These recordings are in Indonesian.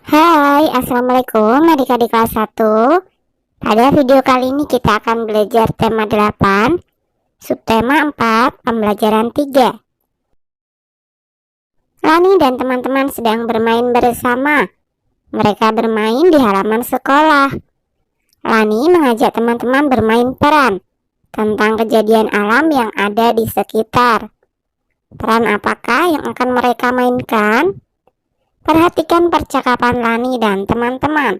Hai, Assalamualaikum adik-adik kelas 1. Pada video kali ini kita akan belajar tema 8, subtema 4, pembelajaran 3. Lani dan teman-teman sedang bermain bersama. Mereka bermain di halaman sekolah. Lani mengajak teman-teman bermain peran tentang kejadian alam yang ada di sekitar. Peran apakah yang akan mereka mainkan? Perhatikan percakapan Lani dan teman-teman.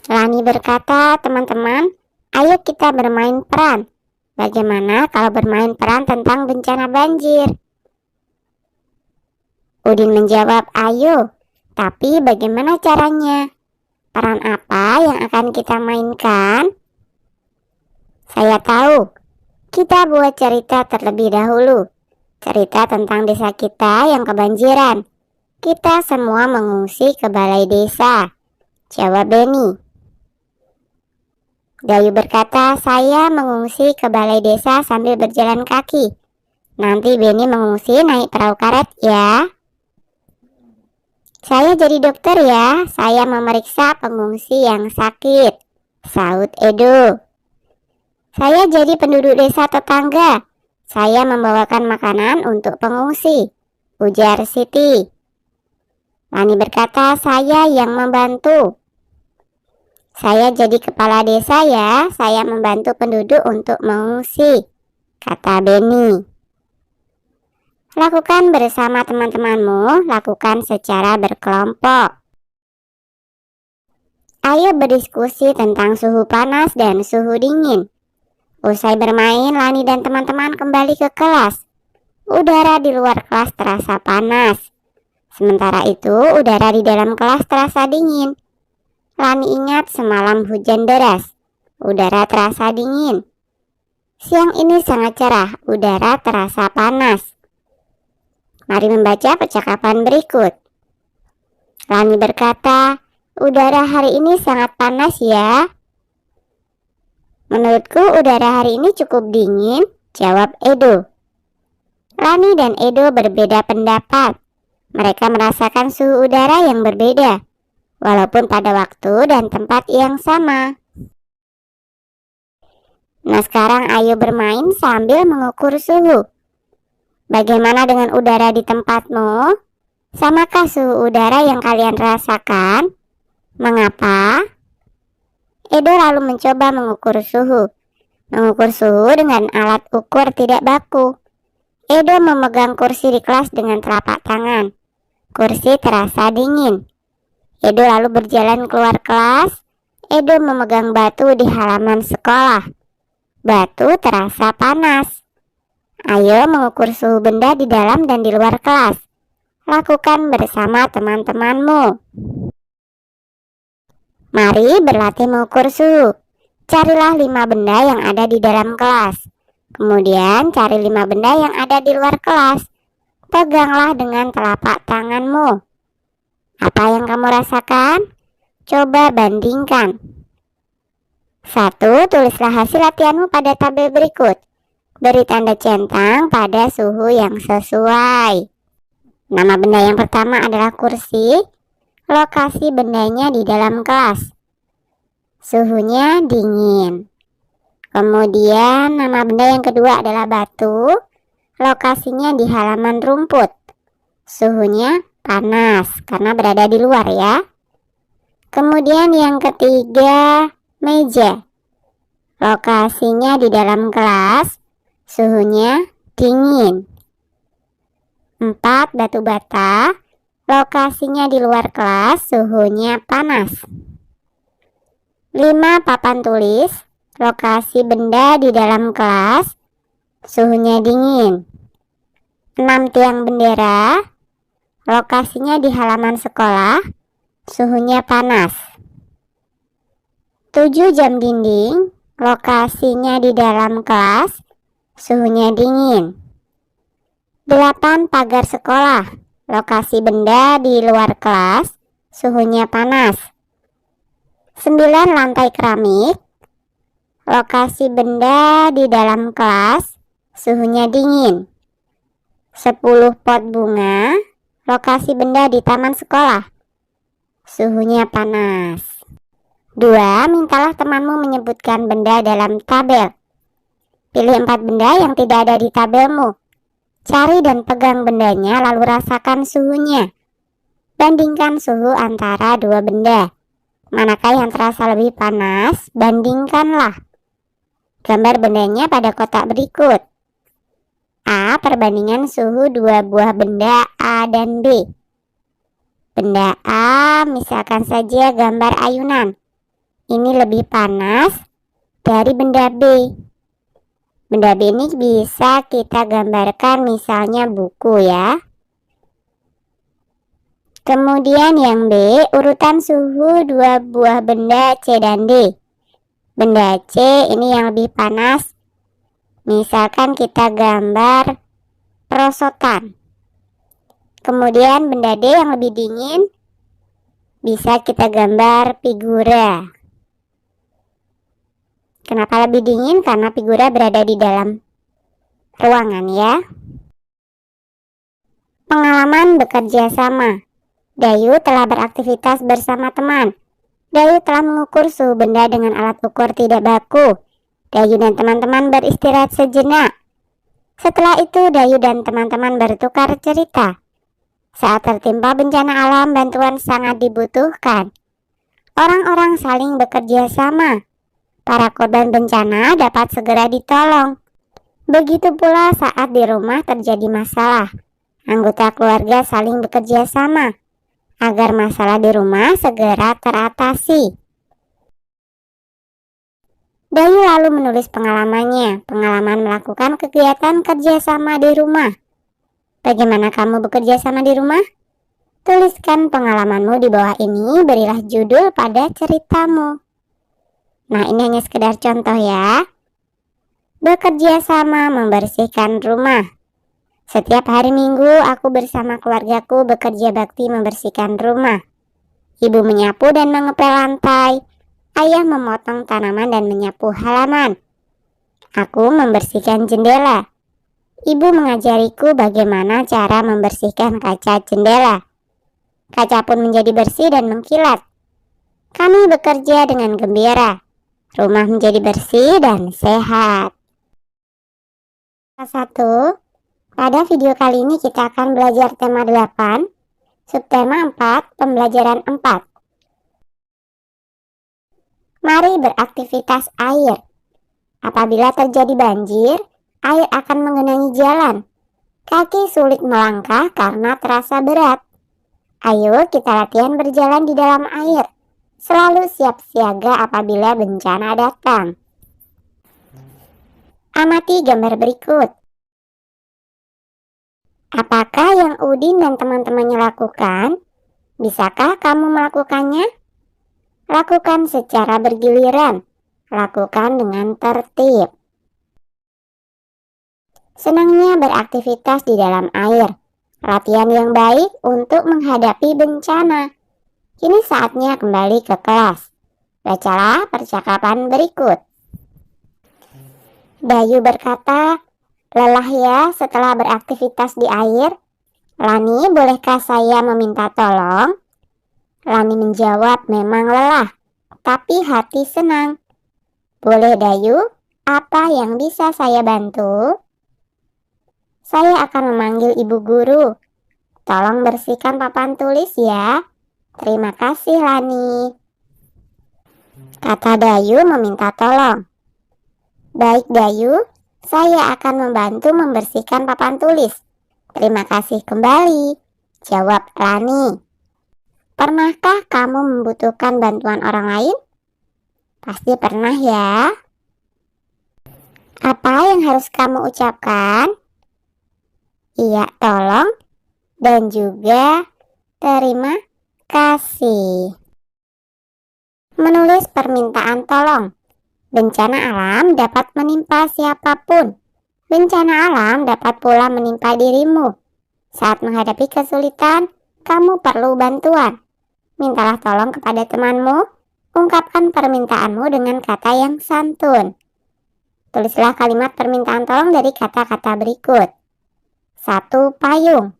Lani berkata, teman-teman, ayo kita bermain peran. Bagaimana kalau bermain peran tentang bencana banjir? Udin menjawab, ayo, tapi bagaimana caranya? Peran apa yang akan kita mainkan? Saya tahu, kita buat cerita terlebih dahulu. Cerita tentang desa kita yang kebanjiran. Kita semua mengungsi ke balai desa, jawab Beni. Dayu berkata, saya mengungsi ke balai desa sambil berjalan kaki. Nanti Beni mengungsi naik perahu karet ya. Saya jadi dokter ya, saya memeriksa pengungsi yang sakit, saut Edo. Saya jadi penduduk desa tetangga, saya membawakan makanan untuk pengungsi, ujar Siti. Lani berkata, saya yang membantu. Saya jadi kepala desa ya, saya membantu penduduk untuk mengungsi, kata Beni. Lakukan bersama teman-temanmu, lakukan secara berkelompok. Ayo berdiskusi tentang suhu panas dan suhu dingin. Usai bermain, Lani dan teman-teman kembali ke kelas. Udara di luar kelas terasa panas. Sementara itu, udara di dalam kelas terasa dingin. Lani ingat semalam hujan deras. Udara terasa dingin. Siang ini sangat cerah, udara terasa panas. Mari membaca percakapan berikut. Lani berkata, udara hari ini sangat panas ya. Menurutku udara hari ini cukup dingin, jawab Edo. Lani dan Edo berbeda pendapat. Mereka merasakan suhu udara yang berbeda, walaupun pada waktu dan tempat yang sama. Nah, sekarang ayo bermain sambil mengukur suhu. Bagaimana dengan udara di tempatmu? Samakah suhu udara yang kalian rasakan? Mengapa? Edo lalu mencoba mengukur suhu. Mengukur suhu dengan alat ukur tidak baku. Edo memegang kursi di kelas dengan telapak tangan. Kursi terasa dingin. Edo lalu berjalan keluar kelas. Edo memegang batu di halaman sekolah. Batu terasa panas. Ayo mengukur suhu benda di dalam dan di luar kelas. Lakukan bersama teman-temanmu. Mari berlatih mengukur suhu. Carilah 5 benda yang ada di dalam kelas. Kemudian cari 5 benda yang ada di luar kelas. Peganglah dengan telapak tanganmu. Apa yang kamu rasakan? Coba bandingkan. 1. Tulislah hasil latihanmu pada tabel berikut. Beri tanda centang pada suhu yang sesuai. Nama benda yang pertama adalah kursi. Lokasi bendanya di dalam kelas. Suhunya dingin. Kemudian nama benda yang kedua adalah batu. Lokasinya di halaman rumput. Suhunya panas karena berada di luar ya. Kemudian yang ketiga, meja. Lokasinya di dalam kelas. Suhunya dingin. 4. Batu bata. Lokasinya di luar kelas. Suhunya panas. 5. Papan tulis. Lokasi benda di dalam kelas. Suhunya dingin. 6. Tiang bendera. Lokasinya di halaman sekolah. Suhunya panas. 7. Jam dinding. Lokasinya di dalam kelas. Suhunya dingin. 8. Pagar sekolah. Lokasi benda di luar kelas. Suhunya panas. 9. Lantai keramik. Lokasi benda di dalam kelas. Suhunya dingin. 10. Pot bunga. lokasi benda di taman sekolah. Suhunya panas. 2. Mintalah temanmu menyebutkan benda dalam tabel. Pilih 4 benda yang tidak ada di tabelmu. Cari dan pegang bendanya lalu rasakan suhunya. Bandingkan suhu antara 2 benda. Manakah yang terasa lebih panas? Bandingkanlah. Gambar bendanya pada kotak berikut. A. Perbandingan suhu 2 buah benda A dan B. Benda A, misalkan saja gambar ayunan. Ini lebih panas dari benda B. Benda B ini bisa kita gambarkan misalnya buku ya. Kemudian yang B, urutan suhu 2 buah benda C dan D. Benda C ini yang lebih panas. Misalkan kita gambar perosotan. Kemudian benda D yang lebih dingin bisa kita gambar figura. Kenapa lebih dingin? Karena figura berada di dalam ruangan ya. Pengalaman bekerja sama. Dayu telah beraktivitas bersama teman. Dayu telah mengukur suhu benda dengan alat ukur tidak baku. Dayu dan teman-teman beristirahat sejenak. Setelah itu Dayu dan teman-teman bertukar cerita. Saat tertimpa bencana alam, bantuan sangat dibutuhkan. Orang-orang saling bekerja sama. Para korban bencana dapat segera ditolong. Begitu pula saat di rumah terjadi masalah. Anggota keluarga saling bekerja sama agar masalah di rumah segera teratasi. Dayu lalu menulis pengalamannya, pengalaman melakukan kegiatan kerjasama di rumah. Bagaimana kamu bekerja sama di rumah? Tuliskan pengalamanmu di bawah ini, berilah judul pada ceritamu. Nah, ini hanya sekedar contoh ya. Bekerja sama membersihkan rumah. Setiap hari Minggu aku bersama keluargaku bekerja bakti membersihkan rumah. Ibu menyapu dan mengepel lantai. Ayah memotong tanaman dan menyapu halaman. Aku membersihkan jendela. Ibu mengajariku bagaimana cara membersihkan kaca jendela. Kaca pun menjadi bersih dan mengkilat. Kami bekerja dengan gembira. Rumah menjadi bersih dan sehat. Pada video kali ini kita akan belajar tema 8, subtema 4, pembelajaran 4. Mari beraktivitas air. Apabila terjadi banjir, air akan mengenangi jalan. Kaki sulit melangkah karena terasa berat. Ayo kita latihan berjalan di dalam air. Selalu siap siaga apabila bencana datang. Amati gambar berikut. Apakah yang Udin dan teman-temannya lakukan? Bisakah kamu melakukannya? Lakukan secara bergiliran. Lakukan dengan tertib. Senangnya beraktivitas di dalam air. Latihan yang baik untuk menghadapi bencana. Kini saatnya kembali ke kelas. Bacalah percakapan berikut. Dayu berkata, lelah ya setelah beraktivitas di air. Lani, bolehkah saya meminta tolong? Lani menjawab, memang lelah, tapi hati senang. Boleh Dayu, apa yang bisa saya bantu? Saya akan memanggil ibu guru. Tolong bersihkan papan tulis ya. Terima kasih Lani. Kata Dayu meminta tolong. Baik Dayu, saya akan membantu membersihkan papan tulis. Terima kasih kembali, jawab Lani. Pernahkah kamu membutuhkan bantuan orang lain? Pasti pernah ya. Apa yang harus kamu ucapkan? Iya, tolong dan juga terima kasih. Menulis permintaan tolong. Bencana alam dapat menimpa siapapun. Bencana alam dapat pula menimpa dirimu. Saat menghadapi kesulitan, kamu perlu bantuan. Mintalah tolong kepada temanmu. Ungkapkan permintaanmu dengan kata yang santun. Tulislah kalimat permintaan tolong dari kata-kata berikut. 1. Payung.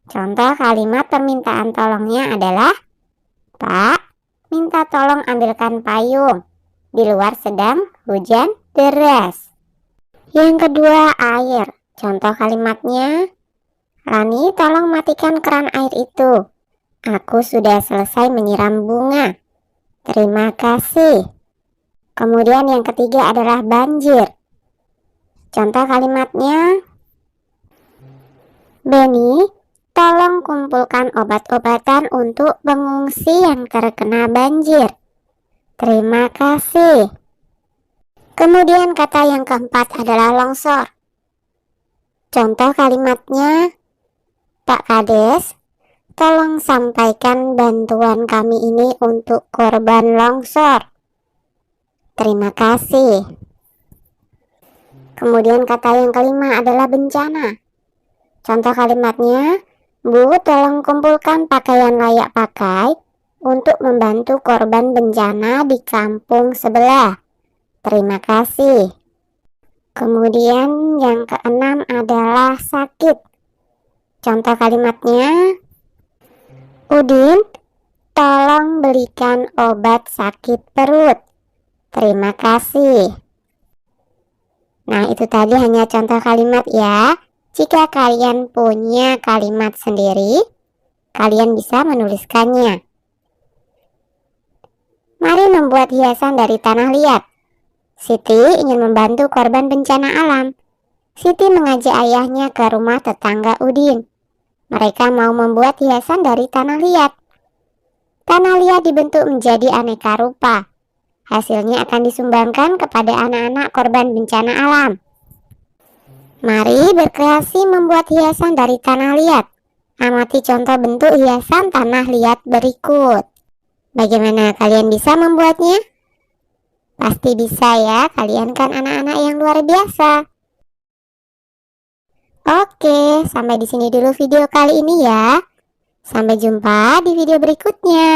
Contoh kalimat permintaan tolongnya adalah, Pak, minta tolong ambilkan payung. Di luar sedang hujan deras. Yang kedua, air. Contoh kalimatnya, Rani, tolong matikan keran air itu. Aku sudah selesai menyiram bunga. Terima kasih. Kemudian yang ketiga adalah banjir. Contoh kalimatnya, Beni, tolong kumpulkan obat-obatan untuk pengungsi yang terkena banjir. Terima kasih. Kemudian kata yang keempat adalah longsor. Contoh kalimatnya, Pak Kades, tolong sampaikan bantuan kami ini untuk korban longsor. Terima kasih. Kemudian kata yang kelima adalah bencana. Contoh kalimatnya, Bu, tolong kumpulkan pakaian layak pakai untuk membantu korban bencana di kampung sebelah. Terima kasih. Kemudian yang keenam adalah sakit. Contoh kalimatnya, Udin, tolong belikan obat sakit perut. Terima kasih. Nah, itu tadi hanya contoh kalimat ya. Jika kalian punya kalimat sendiri, kalian bisa menuliskannya. Mari membuat hiasan dari tanah liat. Siti ingin membantu korban bencana alam. Siti mengajak ayahnya ke rumah tetangga Udin. Mereka mau membuat hiasan dari tanah liat. Tanah liat dibentuk menjadi aneka rupa. Hasilnya akan disumbangkan kepada anak-anak korban bencana alam. Mari berkreasi membuat hiasan dari tanah liat. Amati contoh bentuk hiasan tanah liat berikut. Bagaimana kalian bisa membuatnya? Pasti bisa ya, kalian kan anak-anak yang luar biasa. Oke, sampai di sini dulu video kali ini ya. Sampai jumpa di video berikutnya.